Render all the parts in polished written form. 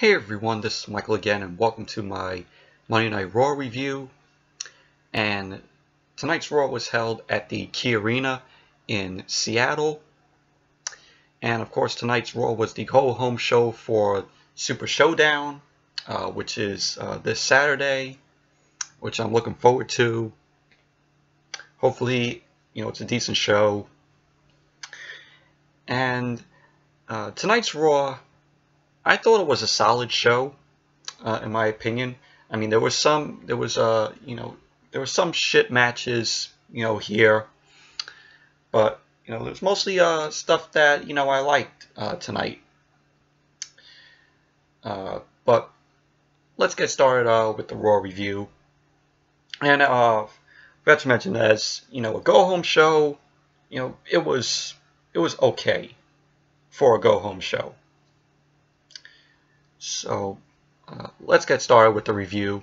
Hey everyone, this is Michael again, and welcome to my Monday Night Raw review. And tonight's Raw was held at the Key Arena in Seattle. And of course, tonight's Raw was the go-home show for Super Showdown, which is this Saturday, which I'm looking forward to. Hopefully, it's a decent show. And tonight's Raw, I thought it was a solid show, in my opinion. I mean, there was some shit matches, here, but there was mostly stuff that I liked tonight. But let's get started with the Raw review. And forgot to mention, as a go-home show, it was okay for a go-home show. So let's get started with the review.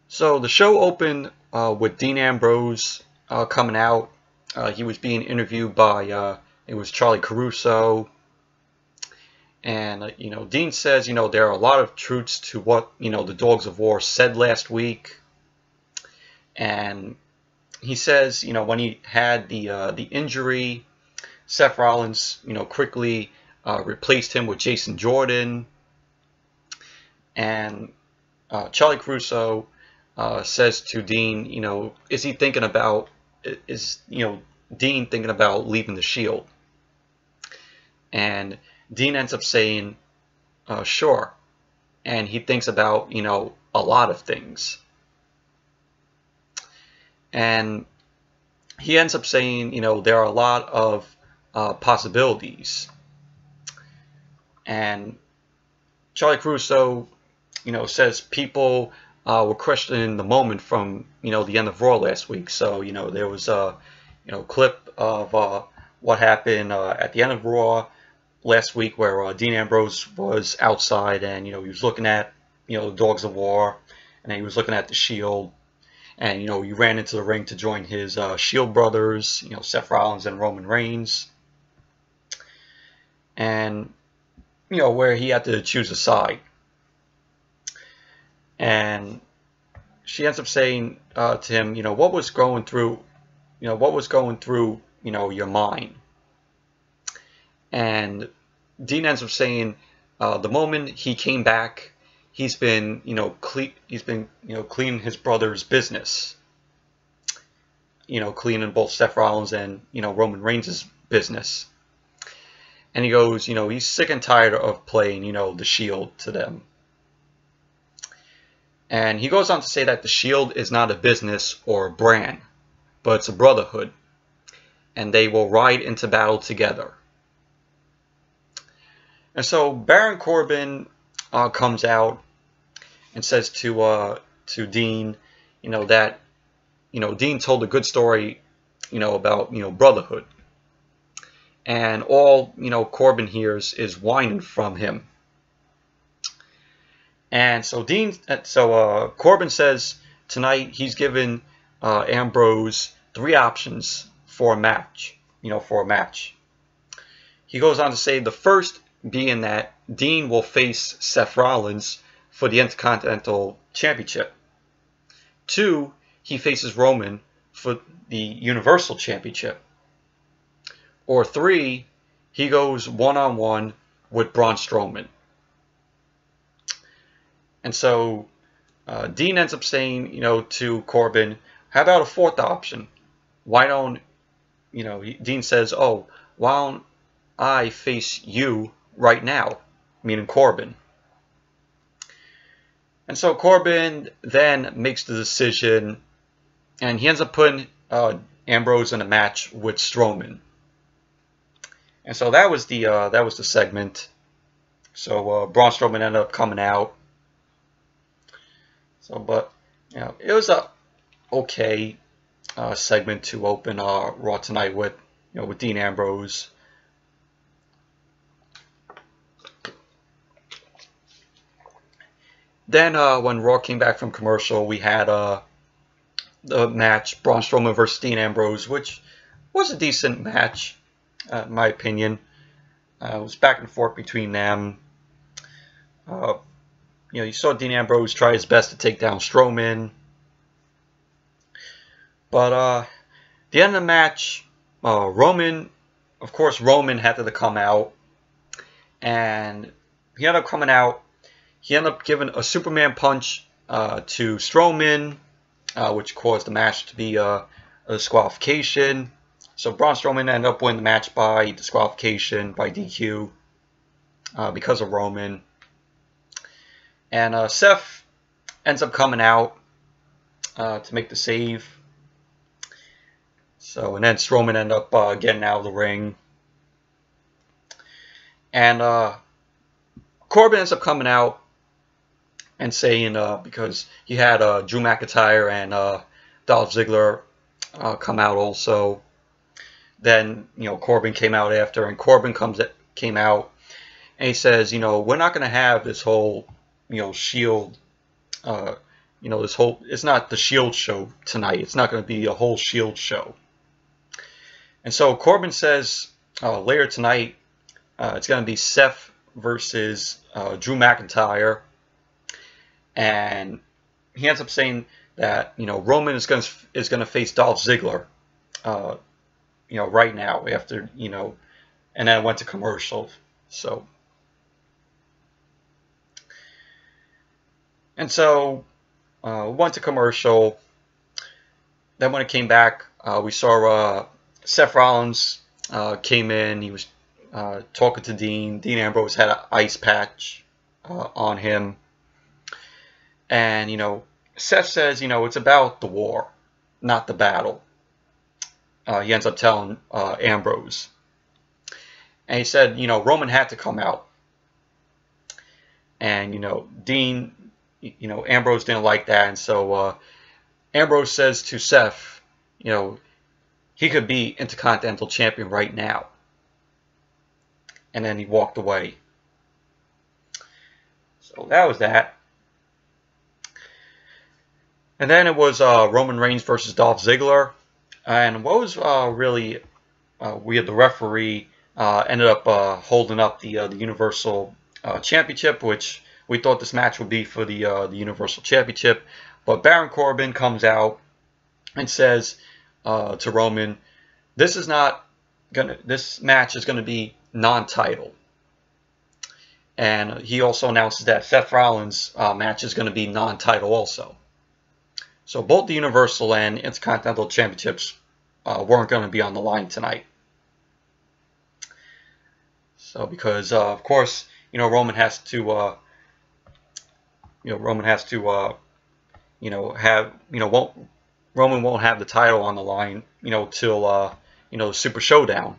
So the show opened with Dean Ambrose coming out. He was being interviewed by it was Charlie Caruso, and Dean says there are a lot of truths to what the Dogs of War said last week, and he says when he had the injury, Seth Rollins quickly replaced him with Jason Jordan, and Charlie Caruso says to Dean, is he thinking about, Dean thinking about leaving the Shield? And Dean ends up saying, sure, and he thinks about, a lot of things. And he ends up saying, there are a lot of possibilities. And Charlie Caruso, says people were questioning the moment from, the end of Raw last week. So, there was a, clip of what happened at the end of Raw last week, where Dean Ambrose was outside and, he was looking at, the Dogs of War, and then he was looking at the Shield, and, he ran into the ring to join his Shield brothers, Seth Rollins and Roman Reigns, and where he had to choose a side. And she ends up saying to him, what was going through, your mind? And Dean ends up saying, the moment he came back, he's been, cleaning his brother's business, cleaning both Seth Rollins and, Roman Reigns' business. And he goes, he's sick and tired of playing, the Shield to them. And he goes on to say that the Shield is not a business or a brand, but it's a brotherhood. And they will ride into battle together. And so Baron Corbin comes out and says to Dean, that, Dean told a good story, about, brotherhood. And all, Corbin hears is whining from him. And so Corbin says tonight he's given Ambrose 3 options for a match, He goes on to say the first being that Dean will face Seth Rollins for the Intercontinental Championship. 2, he faces Roman for the Universal Championship. Or 3, he goes one-on-one with Braun Strowman. And so Dean ends up saying, to Corbin, how about a 4th option? Why don't, Dean says, oh, why don't I face you right now? Meaning Corbin. And so Corbin then makes the decision, and he ends up putting Ambrose in a match with Strowman. And so that was the segment. So Braun Strowman ended up coming out. So, but it was a okay segment to open Raw tonight with, with Dean Ambrose. Then when Raw came back from commercial, we had the match Braun Strowman versus Dean Ambrose, which was a decent match. In my opinion, it was back and forth between them. You saw Dean Ambrose try his best to take down Strowman. But the end of the match, Roman had to come out. And he ended up coming out. He ended up giving a Superman punch to Strowman, which caused the match to be a disqualification. So Braun Strowman ended up winning the match by disqualification, by DQ, because of Roman. And Seth ends up coming out to make the save. So, and then Strowman ended up getting out of the ring. And Corbin ends up coming out and saying, because he had Drew McIntyre and Dolph Ziggler come out also. Then, Corbin came out after, and Corbin came out, and he says, we're not going to have this whole, Shield, it's not the Shield show tonight. It's not going to be a whole Shield show. And so Corbin says later tonight, it's going to be Seth versus Drew McIntyre. And he ends up saying that, Roman is going to face Dolph Ziggler, right now after, and then went to commercial. So, and so, went to commercial. Then when it came back, we saw Seth Rollins came in. He was talking to Dean. Dean Ambrose had an ice patch on him. And, Seth says, it's about the war, not the battle. He ends up telling Ambrose. And he said, Roman had to come out. And, Dean, Ambrose didn't like that. And so Ambrose says to Seth, he could be Intercontinental Champion right now. And then he walked away. So that was that. And then it was Roman Reigns versus Dolph Ziggler. And what was really weird, the referee ended up holding up the Universal Championship, which we thought this match would be for the Universal Championship. But Baron Corbin comes out and says to Roman, this match is gonna be non-title. And he also announces that Seth Rollins' match is going to be non-title also. So both the Universal and Intercontinental Championships weren't going to be on the line tonight. So because of course, Roman has to, Roman won't have the title on the line, till Super Showdown.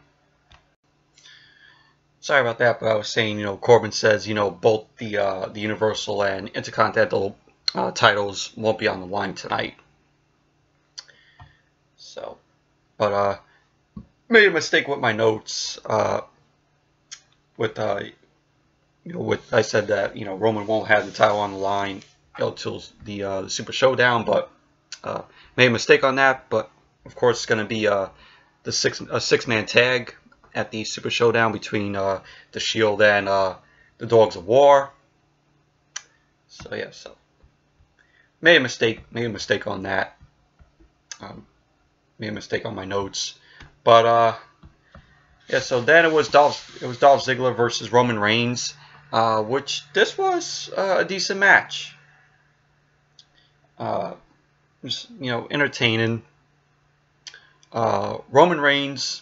Sorry about that, but I was saying, Corbin says, both the Universal and Intercontinental titles won't be on the line tonight. So, but made a mistake with my notes. With I said that Roman won't have the title on the line till the Super Showdown, but made a mistake on that. But of course, it's going to be a six-man tag at the Super Showdown between the Shield and the Dogs of War. So yeah, made a mistake on that. Made a mistake on my notes, but yeah. So then it was Dolph Ziggler versus Roman Reigns, which this was a decent match. It was, entertaining. Roman Reigns.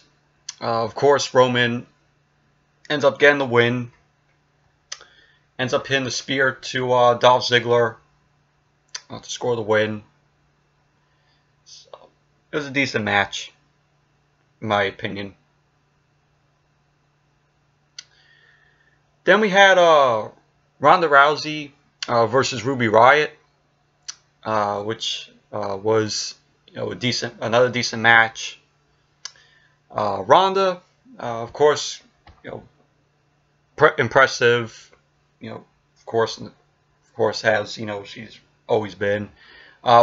Of course, Roman ends up getting the win. Ends up hitting the spear to Dolph Ziggler to score the win. So, it was a decent match, in my opinion. Then we had Ronda Rousey versus Riott, which was another decent match. Ronda, of course, impressive. Of course has she's always been.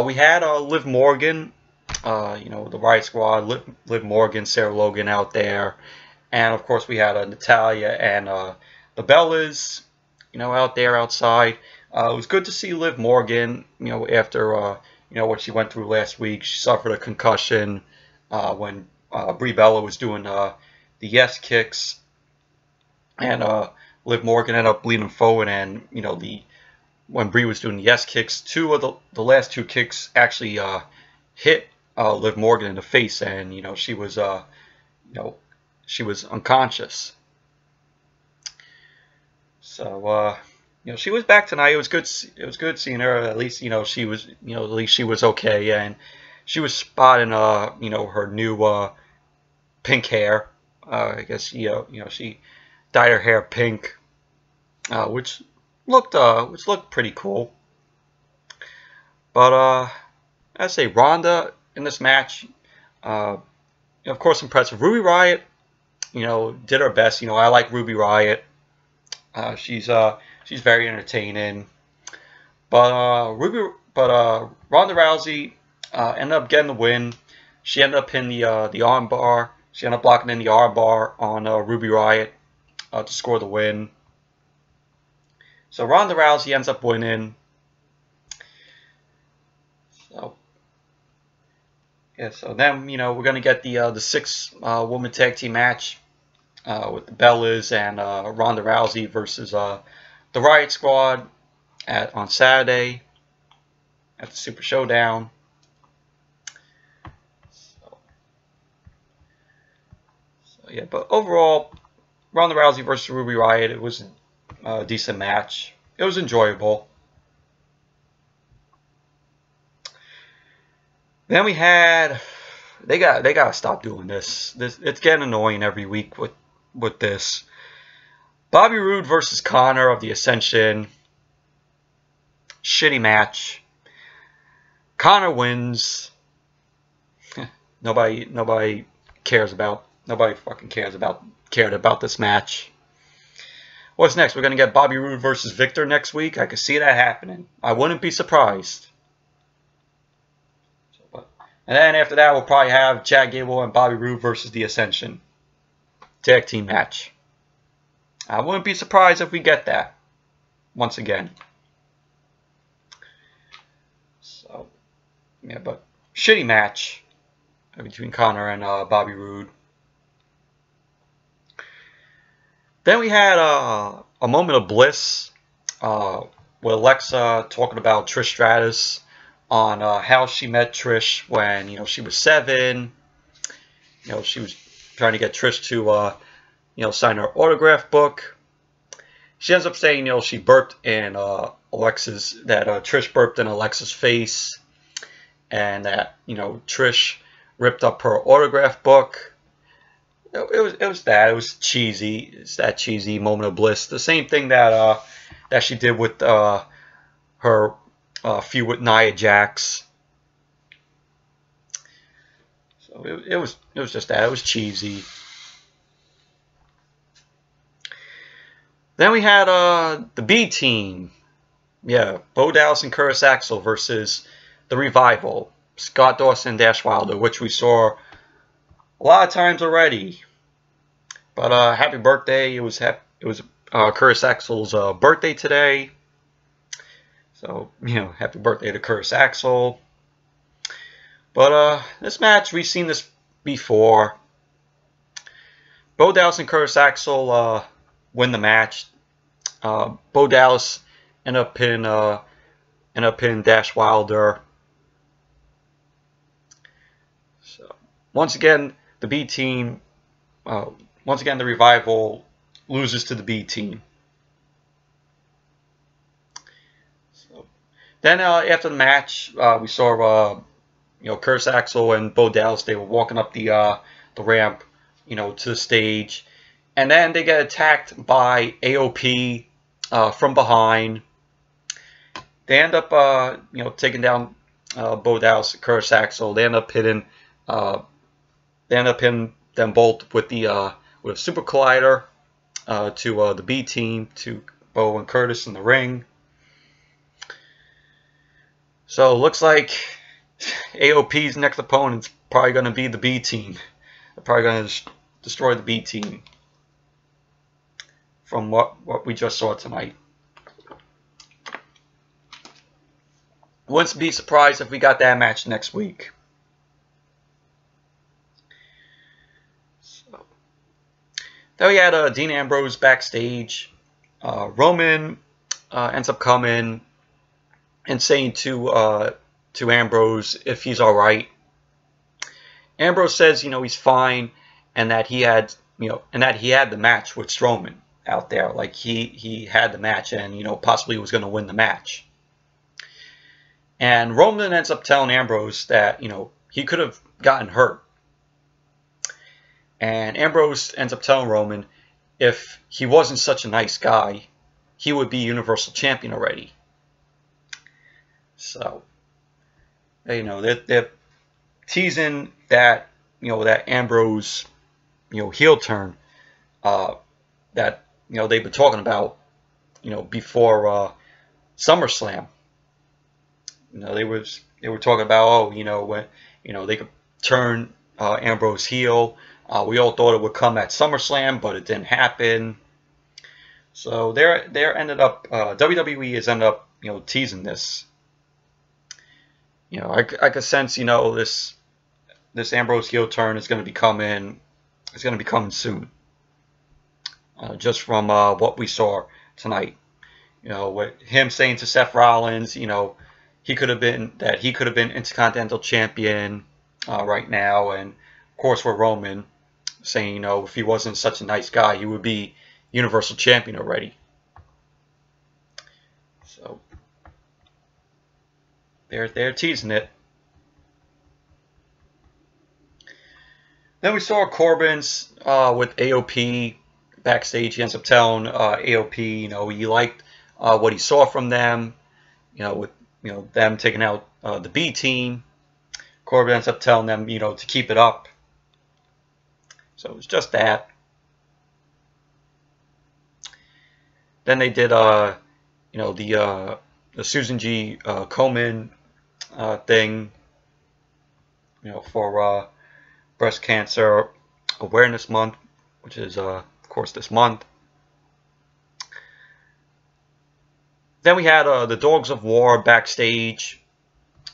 We had Liv Morgan, the Riott Squad, Liv Morgan, Sarah Logan out there, and of course we had Natalya and the Bellas out there outside. It was good to see Liv Morgan, after what she went through last week. She suffered a concussion when Brie Bella was doing the yes kicks, and Liv Morgan ended up bleeding forward, and when Brie was doing the yes kicks, two of the last two kicks actually hit Liv Morgan in the face, and she was she was unconscious. So she was back tonight. It was good. It was good seeing her. At least she was at least she was okay, and she was spotting her new pink hair. I guess she dyed her hair pink, which looked pretty cool. But I say Ronda in this match, of course, impressive. Ruby Riott, did her best. I like Ruby Riott. She's very entertaining. But Ronda Rousey ended up getting the win. She ended up hitting the arm bar. She ended up blocking in the arm bar on Ruby Riott to score the win. So Ronda Rousey ends up winning. So so then we're gonna get the 6-woman tag team match with the Bellas and Ronda Rousey versus the Riott Squad on Saturday at the Super Showdown. So yeah, but overall, Ronda Rousey versus Ruby Riott, it was a decent match. It was enjoyable. Then we had they gotta stop doing this. It's getting annoying every week with this. Bobby Roode versus Konner of the Ascension. Shitty match. Konner wins. Nobody cared about this match. What's next? We're gonna get Bobby Roode versus Victor next week. I could see that happening. I wouldn't be surprised. And then after that, we'll probably have Chad Gable and Bobby Roode versus the Ascension tag team match. I wouldn't be surprised if we get that once again. So, yeah, but shitty match between Konner and Bobby Roode. Then we had a moment of bliss with Alexa talking about Trish Stratus on how she met Trish when she was 7. She was trying to get Trish to sign her autograph book. She ends up saying she burped in Trish burped in Alexa's face, and that Trish ripped up her autograph book. It was cheesy. It's that cheesy moment of bliss. The same thing that she did with her feud with Nia Jax. So it was just that. It was cheesy. Then we had the B team. Yeah, Bo Dallas and Curtis Axel versus the Revival, Scott Dawson and Dash Wilder, which we saw a lot of times already. But happy birthday! It was Curtis Axel's birthday today. So, happy birthday to Curtis Axel. But this match, we've seen this before. Bo Dallas and Curtis Axel win the match. Bo Dallas ended up pinning Dash Wilder. So, once again, the B team, once again, the Revival loses to the B team. Then after the match, we saw Curtis Axel and Bo Dallas. They were walking up the ramp, to the stage, and then they get attacked by AOP from behind. They end up taking down Bo Dallas and Curtis Axel. They end up hitting them both with a Super Collider to the B team, to Bo and Curtis in the ring. So, looks like AOP's next opponent's probably going to be the B team. They're probably going to destroy the B team from what we just saw tonight. Wouldn't be surprised if we got that match next week. So, then we had Dean Ambrose backstage. Roman ends up coming and saying to Ambrose if he's all right. Ambrose says, he's fine, and that he had, the match with Strowman out there. Like he had the match, and possibly was going to win the match. And Roman ends up telling Ambrose that he could have gotten hurt. And Ambrose ends up telling Roman if he wasn't such a nice guy, he would be Universal Champion already. So, they're teasing that, that Ambrose, heel turn, that, they've been talking about, before SummerSlam. They were talking about, when, they could turn Ambrose heel. We all thought it would come at SummerSlam, but it didn't happen. So they're ended up, WWE has ended up, teasing this. I could sense, this Ambrose heel turn is going to be coming. It's going to be coming soon. Just from what we saw tonight. With him saying to Seth Rollins, he could have been Intercontinental Champion right now, and of course with Roman saying, if he wasn't such a nice guy, he would be Universal Champion already. So they're teasing it. Then we saw Corbin's with AOP backstage. He ends up telling AOP, he liked what he saw from them, with them taking out the B team. Corbin ends up telling them, to keep it up. So it's just that. Then they did, the Susan G. Komen thing, for Breast Cancer Awareness Month, which is, of course, this month. Then we had the Dogs of War backstage.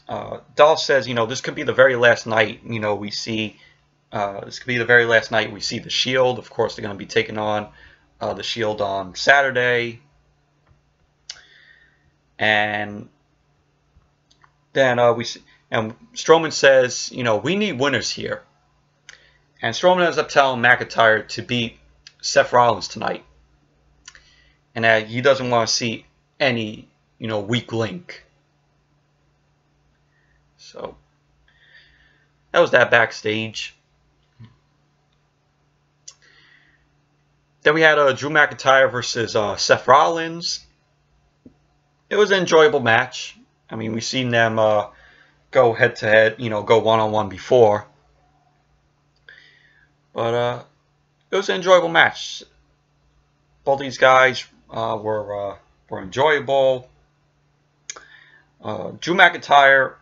Dolph says, this could be the very last night, we see. This could be the very last night we see the Shield. Of course, they're going to be taking on the Shield on Saturday. And then Strowman says, we need winners here. And Strowman ends up telling McIntyre to beat Seth Rollins tonight. And that he doesn't want to see any, weak link. So, that was that backstage. Then we had Drew McIntyre versus Seth Rollins. It was an enjoyable match. I mean, we've seen them go head-to-head, go one-on-one before. But it was an enjoyable match. Both these guys were enjoyable. Drew McIntyre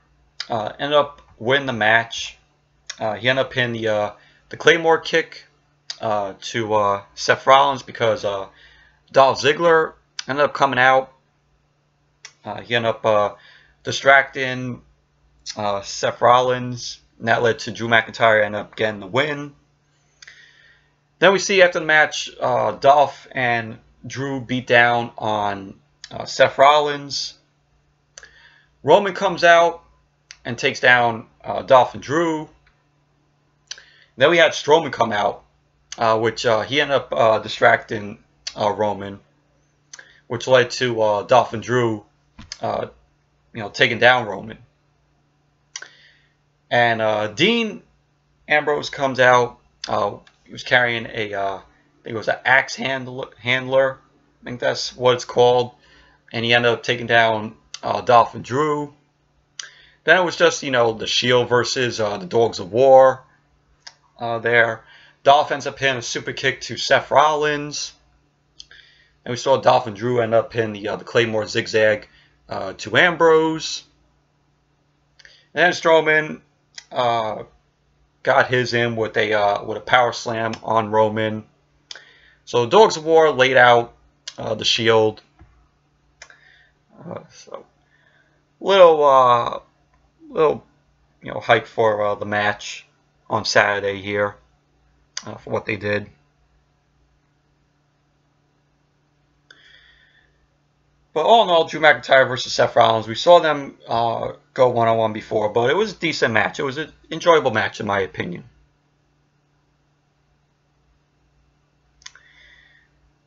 ended up winning the match. He ended up pinning the Claymore kick to Seth Rollins because Dolph Ziggler ended up coming out. He ended up distracting Seth Rollins, and that led to Drew McIntyre ended up getting the win. Then we see after the match, Dolph and Drew beat down on Seth Rollins. Roman comes out and takes down Dolph and Drew. Then we had Strowman come out, which he ended up distracting Roman, which led to Dolph and Drew, taking down Roman. And Dean Ambrose comes out. He was carrying I think it was an axe handler. I think that's what it's called. And he ended up taking down Dolph and Drew. Then it was just, the Shield versus the Dogs of War there. Dolph ends up hitting a super kick to Seth Rollins. And we saw Dolph and Drew end up hitting the Claymore zigzag to Ambrose. And then Strowman got his in with a power slam on Roman. So the Dogs of War laid out the Shield. So little hype for the match on Saturday here for what they did. But all in all, Drew McIntyre versus Seth Rollins, we saw them go one-on-one before, but it was a decent match. It was an enjoyable match, in my opinion.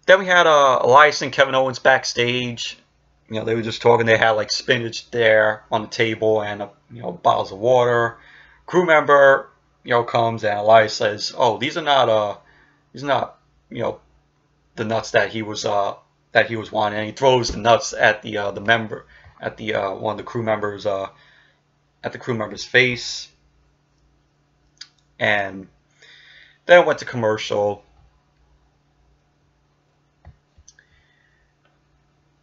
Then we had Elias and Kevin Owens backstage. They were just talking. They had like spinach there on the table and bottles of water. Crew member comes and Elias says, "Oh, these are not the nuts that he was wanting." And he throws the nuts at the member, at the one of the crew members, at the crew member's face. And then it went to commercial.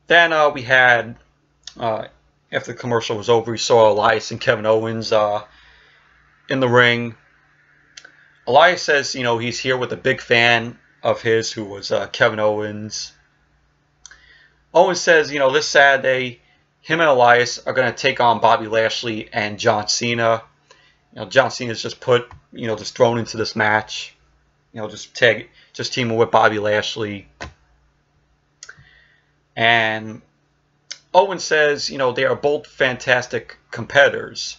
Then we had, after the commercial was over, we saw Elias and Kevin Owens in the ring. Elias says, he's here with a big fan of his who was Kevin Owens. Owens says, this Saturday, him and Elias are going to take on Bobby Lashley and John Cena. John Cena's just just thrown into this match. Just teaming with Bobby Lashley. And Owens says, they are both fantastic competitors,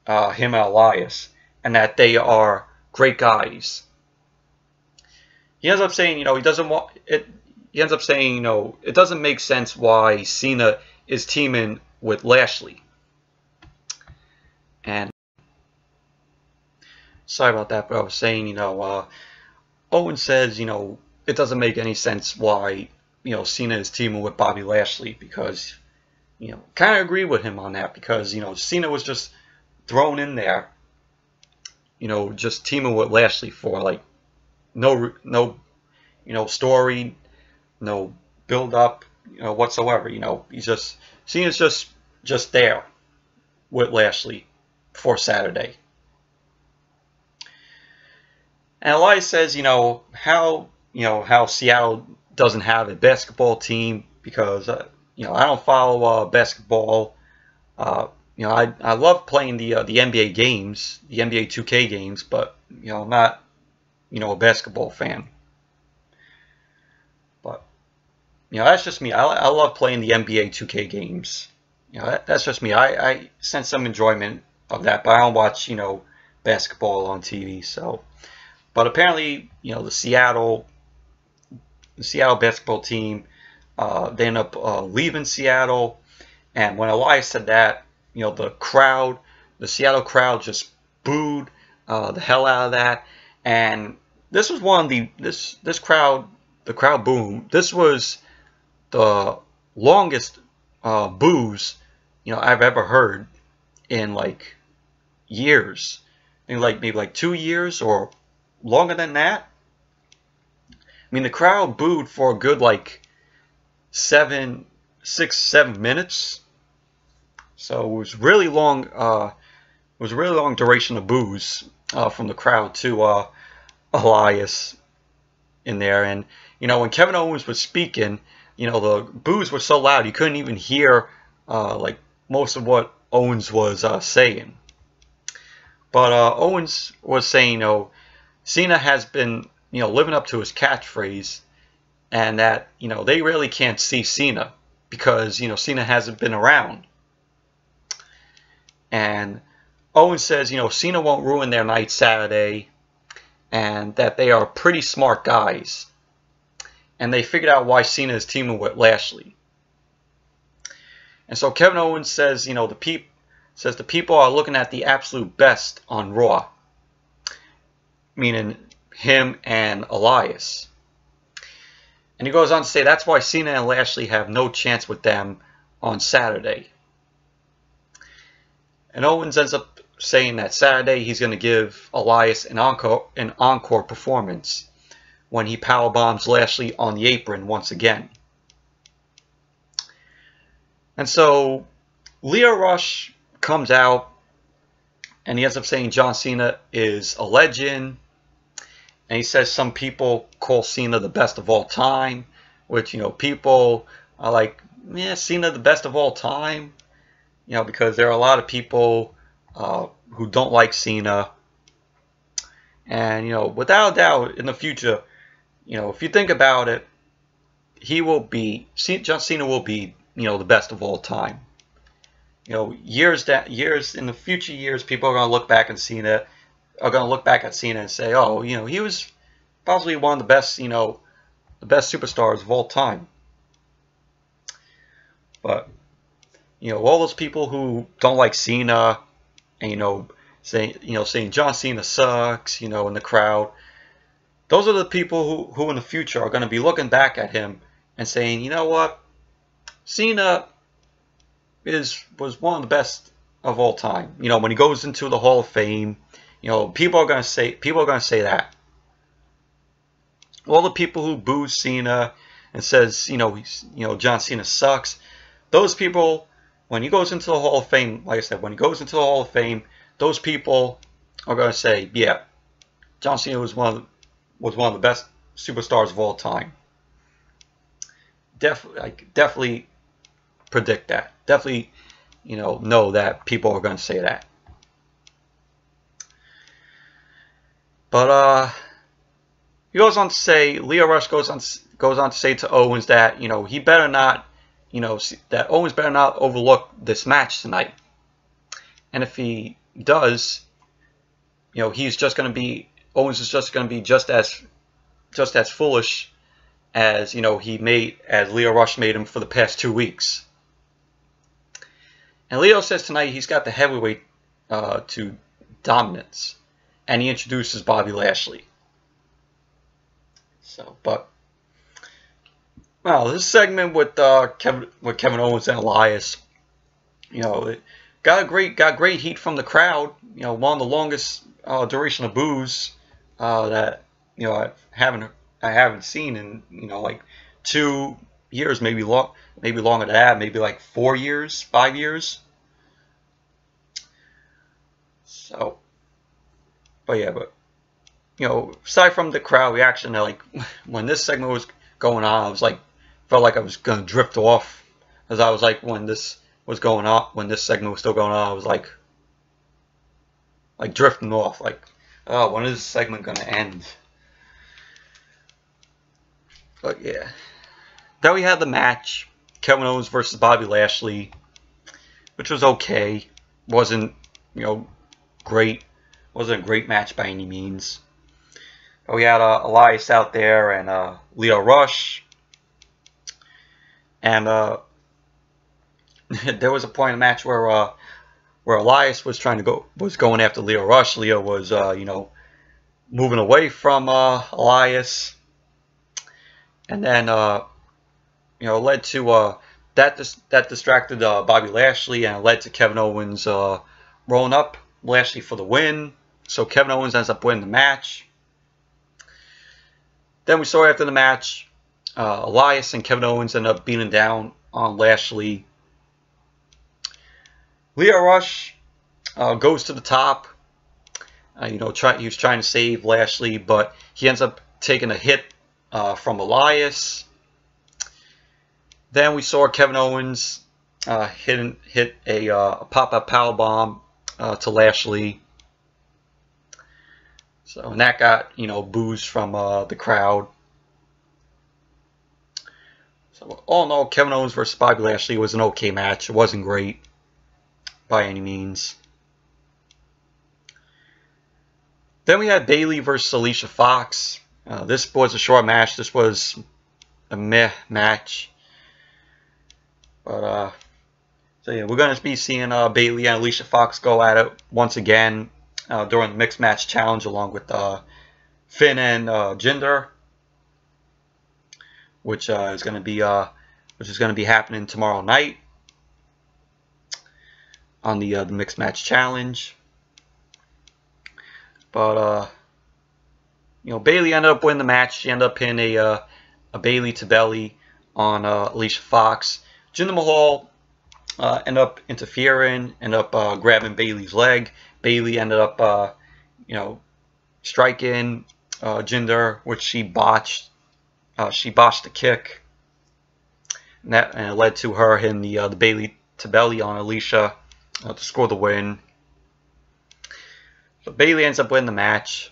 him and Elias, and that they are great guys. He ends up saying, he doesn't want it. He ends up saying, it doesn't make sense why Cena is teaming with Lashley. And sorry about that, but I was saying, Owens says, it doesn't make any sense why Cena is teaming with Bobby Lashley, because kind of agree with him on that, because Cena was just thrown in there, just teaming with Lashley for like no story, no build up, whatsoever. Cena's just there with Lashley for Saturday. And Elias says, how Seattle doesn't have a basketball team, because I don't follow basketball. I love playing the NBA games, the NBA 2K games, but I'm not a basketball fan. But that's just me. I love playing the NBA 2K games. That's just me. I sense some enjoyment of that, but I don't watch basketball on TV. So, but apparently the Seattle basketball team, they end up leaving Seattle. And when Elias said that, the Seattle crowd just booed the hell out of that. And this was one of the crowd boom. This was the longest boos I've ever heard in like years. Maybe like 2 years or longer than that. I mean, the crowd booed for a good like 6-7 minutes. So it was really long. It was a really long duration of boos from the crowd to Elias in there. And when Kevin Owens was speaking, the boos were so loud you couldn't even hear like most of what Owens was saying. But Owens was saying, Cena has been living up to his catchphrase, and that they really can't see Cena because Cena hasn't been around. And Owens says Cena won't ruin their night Saturday, and that they are pretty smart guys, and they figured out why Cena is teaming with Lashley. And so Kevin Owens says the people are looking at the absolute best on Raw, meaning him and Elias. And he goes on to say that's why Cena and Lashley have no chance with them on Saturday. And Owens ends up saying that Saturday he's going to give Elias an encore performance when he powerbombs Lashley on the apron once again. And so Lio Rush comes out and he ends up saying John Cena is a legend. And he says some people call Cena the best of all time, which, people are like, yeah, Cena the best of all time. because there are a lot of people who don't like Cena. And, without a doubt, in the future, if you think about it, John Cena will be, the best of all time. Years in the future years, people are going to look back at Cena, and say, oh, he was possibly one of the best, the best superstars of all time. But, all those people who don't like Cena, and, saying John Cena sucks, in the crowd, those are the people who in the future are going to be looking back at him and saying, you know what, Cena was one of the best of all time. When he goes into the Hall of Fame, people are going to say that. All the people who boo Cena and says, John Cena sucks, those people, when he goes into the Hall of Fame, like I said, when he goes into the Hall of Fame, those people are going to say, yeah, John Cena was one of the best superstars of all time. Definitely predict that. Definitely, know that people are going to say that. But he goes on to say, Lio Rush goes on to say to Owens that he better not, that Owens better not overlook this match tonight. And if he does, Owens is just going to be just as foolish as as Lio Rush made him for the past 2 weeks. And Lio says tonight he's got the heavyweight to dominance, and he introduces Bobby Lashley. So, but well, this segment with Kevin Owens and Elias, got great heat from the crowd. One of the longest duration of boos that I haven't seen in like 2 years, maybe longer than that, maybe like 4 years, 5 years. So, but aside from the crowd reaction, like when this segment was going on, I was like, felt like I was gonna drift off, as I was like when this segment was still going on, I was like drifting off, like, oh, when is this segment gonna end? But yeah, then we had the match, Kevin Owens versus Bobby Lashley, which was okay. Wasn't great. Wasn't a great match by any means. But we had Elias out there and Lio Rush, and there was a point in the match where Elias was going after Lio Rush. Lio was moving away from Elias, and then led to that distracted Bobby Lashley, and it led to Kevin Owens rolling up Lashley for the win. So Kevin Owens ends up winning the match. Then we saw after the match, Elias and Kevin Owens end up beating down on Lashley. Lio Rush goes to the top. He was trying to save Lashley, but he ends up taking a hit from Elias. Then we saw Kevin Owens hit a pop-up powerbomb to Lashley. So, and that got, boos from the crowd. So, all in all, Kevin Owens versus Bobby Lashley was an okay match. It wasn't great by any means. Then we had Bayley versus Alicia Fox. This was a short match. This was a meh match. But, so yeah, we're going to be seeing Bayley and Alicia Fox go at it once again during the Mixed Match Challenge, along with Finn and Jinder, which is going to be happening tomorrow night on the Mixed Match Challenge. But Bayley ended up winning the match. She ended up pinning a Bayley to belly on Alicia Fox. Jinder Mahal ended up interfering, ended up grabbing Bayley's leg. Bayley ended up, striking Jinder, which she botched. She botched the kick, and it led to her hitting the Bayley to belly on Alicia. to score the win. So Bayley ends up winning the match.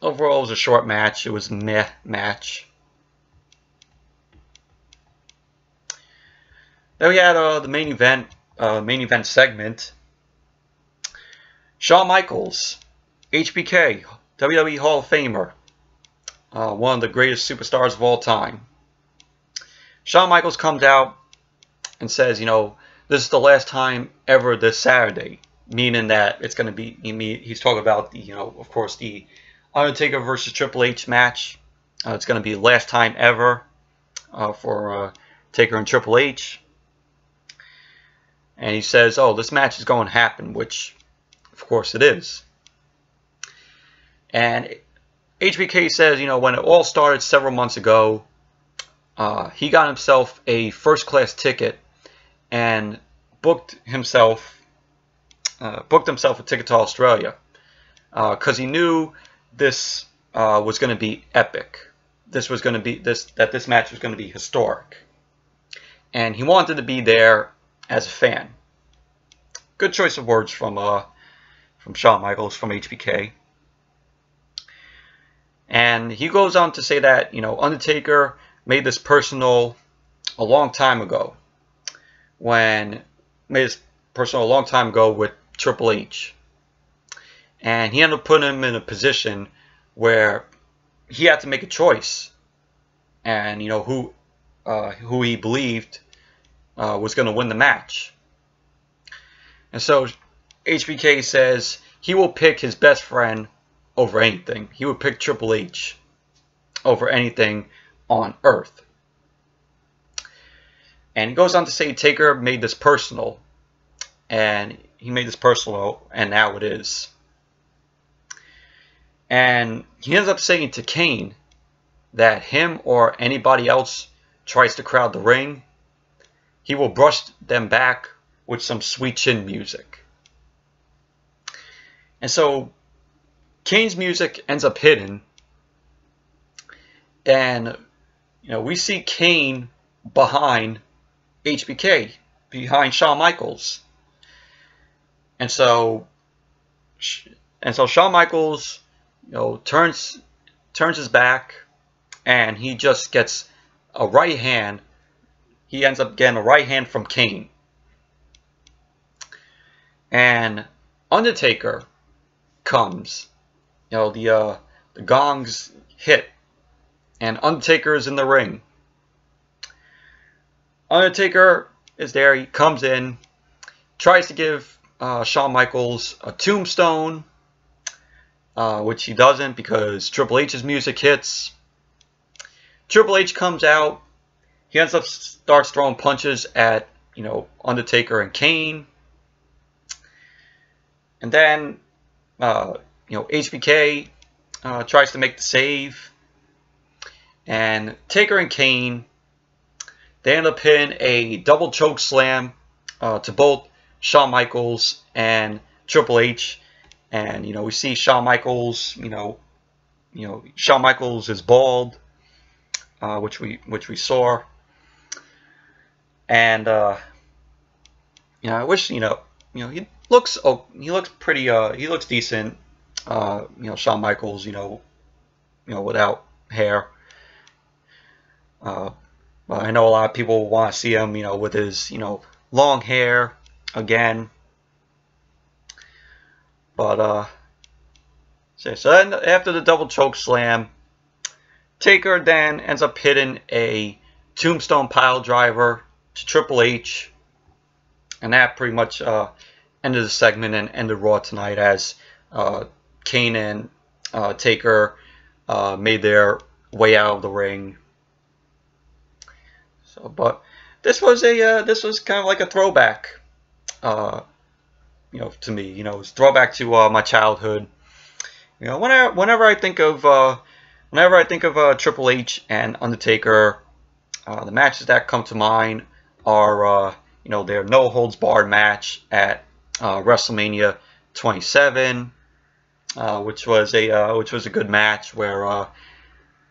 Overall, it was a short match. It was a meh match. Then we had the main event segment. Shawn Michaels, HBK, WWE Hall of Famer, one of the greatest superstars of all time. Shawn Michaels comes out and says, this is the last time ever this Saturday, meaning that it's going to be, he's talking about the, of course, the Undertaker versus Triple H match. It's going to be the last time ever for Taker and Triple H. And he says, oh, this match is going to happen, which, of course, it is. And HBK says, when it all started several months ago, he got himself a first-class ticket and booked himself a ticket to Australia because he knew this was going to be epic. This match was going to be historic, and he wanted to be there as a fan. Good choice of words from Shawn Michaels, from HBK. And he goes on to say that, Undertaker made this personal a long time ago. With Triple H. And he ended up putting him in a position where he had to make a choice. And, who he believed was going to win the match. And so HBK says he will pick his best friend over anything. He would pick Triple H over anything on earth. And he goes on to say Taker made this personal. And he made this personal, and now it is. And he ends up saying to Kane that him or anybody else tries to crowd the ring, he will brush them back with some sweet chin music. And so Kane's music ends up hidden, and we see Kane behind HBK, behind Shawn Michaels, and so Shawn Michaels, turns his back, and he just gets a right hand. He ends up getting a right hand from Kane, and Undertaker comes. The gongs hit, and Undertaker is in the ring. Undertaker is there. He comes in, tries to give Shawn Michaels a tombstone, which he doesn't because Triple H's music hits. Triple H comes out. He ends up starts throwing punches at Undertaker and Kane, and then HBK tries to make the save, and Taker and Kane, they end up hitting a double choke slam to both Shawn Michaels and Triple H, and we see Shawn Michaels, Shawn Michaels is bald, which we saw, and I wish he looks pretty he looks decent. Shawn Michaels, without hair. But I know a lot of people want to see him, with his, long hair again. But so then after the double choke slam, Taker then ends up hitting a tombstone pile driver to Triple H, and that pretty much ended the segment and ended Raw tonight as Kane and Taker made their way out of the ring. So, but this was kind of like a throwback, to me. It's a throwback to my childhood. Whenever I think of Triple H and Undertaker, the matches that come to mind are their no holds barred match at WrestleMania 27. Which was a good match where I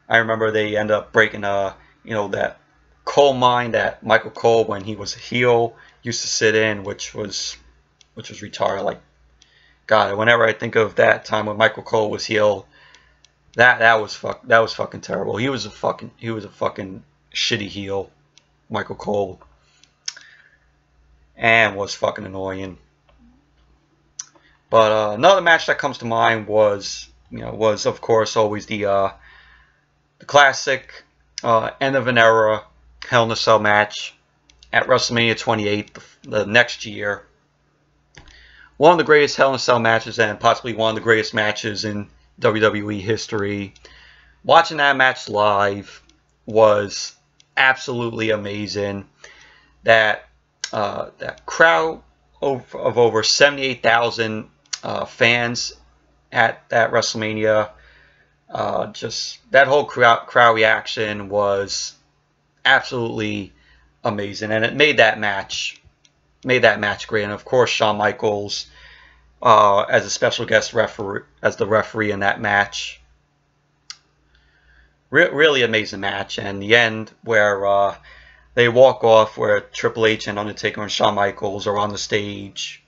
remember they end up breaking that coal mine that Michael Cole, when he was a heel, used to sit in, which was which was retarded. Like, God, whenever I think of that time when Michael Cole was heel, that was fucking terrible. He was a fucking shitty heel, Michael Cole, and was fucking annoying. But another match that comes to mind was of course always the classic end of an era Hell in a Cell match at WrestleMania 28 the next year. One of the greatest Hell in a Cell matches, and possibly one of the greatest matches in WWE history. Watching that match live was absolutely amazing. That crowd of over 78,000 fans at that WrestleMania, just that whole crowd reaction was absolutely amazing, and it made that match great. And of course, Shawn Michaels as a special guest referee, as the referee in that match. Really amazing match. And the end where they walk off, where Triple H and Undertaker and Shawn Michaels are on the stage.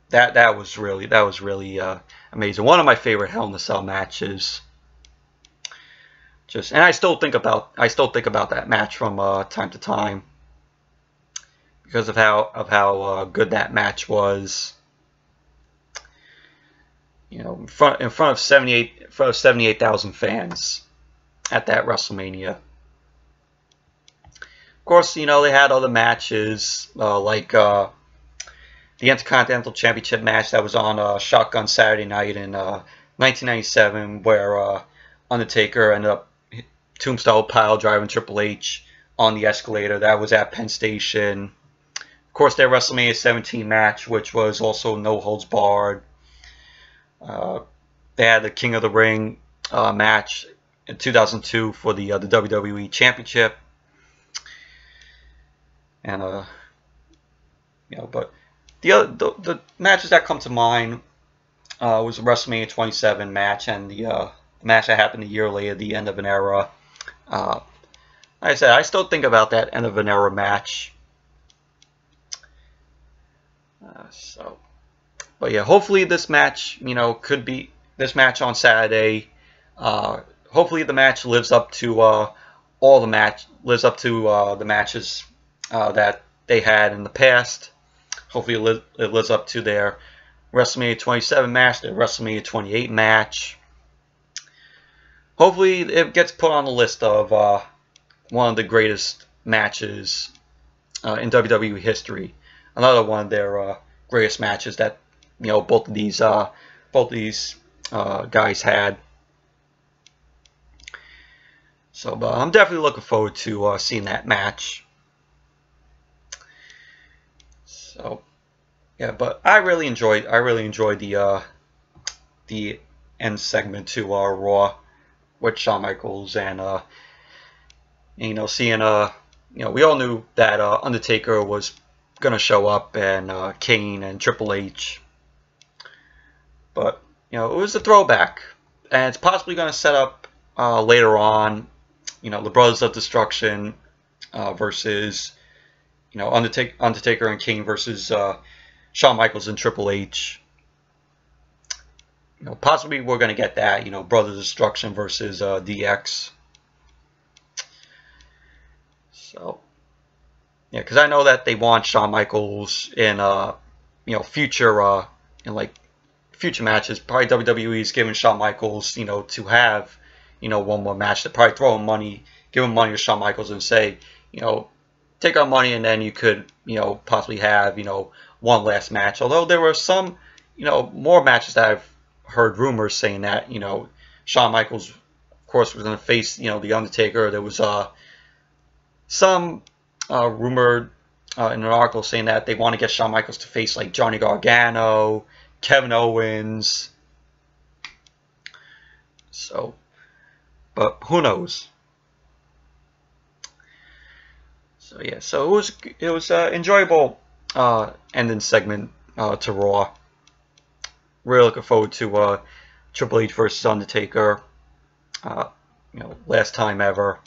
That was really amazing. One of my favorite Hell in a Cell matches. And I still think about that match from time to time because of how good that match was. In front of 78,000 fans at that WrestleMania. Of course, they had other matches like the Intercontinental Championship match that was on Shotgun Saturday Night in 1997, where Undertaker ended up tombstone pile driving Triple H on the escalator. That was at Penn Station. Of course, their WrestleMania 17 match, which was also no holds barred. They had the King of the Ring match in 2002 for the WWE Championship, and but the matches that come to mind was the WrestleMania 27 match and the match that happened a year later, the end of an era. Like I said, I still think about that end of an era match. But yeah, hopefully this match, could be this match on Saturday. Hopefully the match lives up to the matches that they had in the past. Hopefully it lives up to their WrestleMania 27 match, their WrestleMania 28 match. Hopefully it gets put on the list of one of the greatest matches in WWE history. Another one of their greatest matches that both of these guys had. So, but I'm definitely looking forward to seeing that match. So, yeah, but I really enjoyed the end segment to Raw with Shawn Michaels and seeing we all knew that Undertaker was gonna show up, and Kane and Triple H. But it was a throwback, and it's possibly going to set up later on, the Brothers of Destruction versus Undertaker and Kane versus Shawn Michaels and Triple H. Possibly we're going to get that, Brothers of Destruction versus DX. So yeah, because I know that they want Shawn Michaels in future future matches. Probably WWE is giving Shawn Michaels, to have, one more match. They're probably throwing money, giving money to Shawn Michaels and say, take our money and then you could, possibly have, one last match. Although there were some, more matches that I've heard rumors saying that, Shawn Michaels, of course, was going to face, The Undertaker. There was some rumored in an article saying that they want to get Shawn Michaels to face like Johnny Gargano, Kevin Owens. So, but who knows? So yeah, so it was enjoyable ending segment to Raw. Really looking forward to Triple H versus Undertaker. Last time ever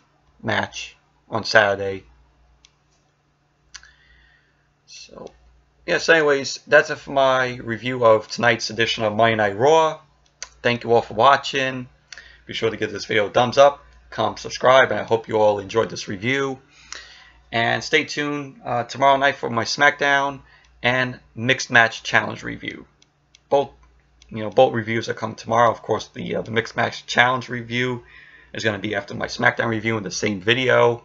match on Saturday. So Yes, anyways, that's it for my review of tonight's edition of Monday Night Raw. Thank you all for watching. Be sure to give this video a thumbs up, comment, subscribe, and I hope you all enjoyed this review. And stay tuned tomorrow night for my SmackDown and Mixed Match Challenge review. Both reviews that come tomorrow. Of course, the Mixed Match Challenge review is going to be after my SmackDown review in the same video.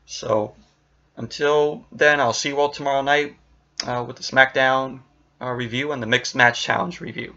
So until then, I'll see you all tomorrow night with the SmackDown review and the Mixed Match Challenge review.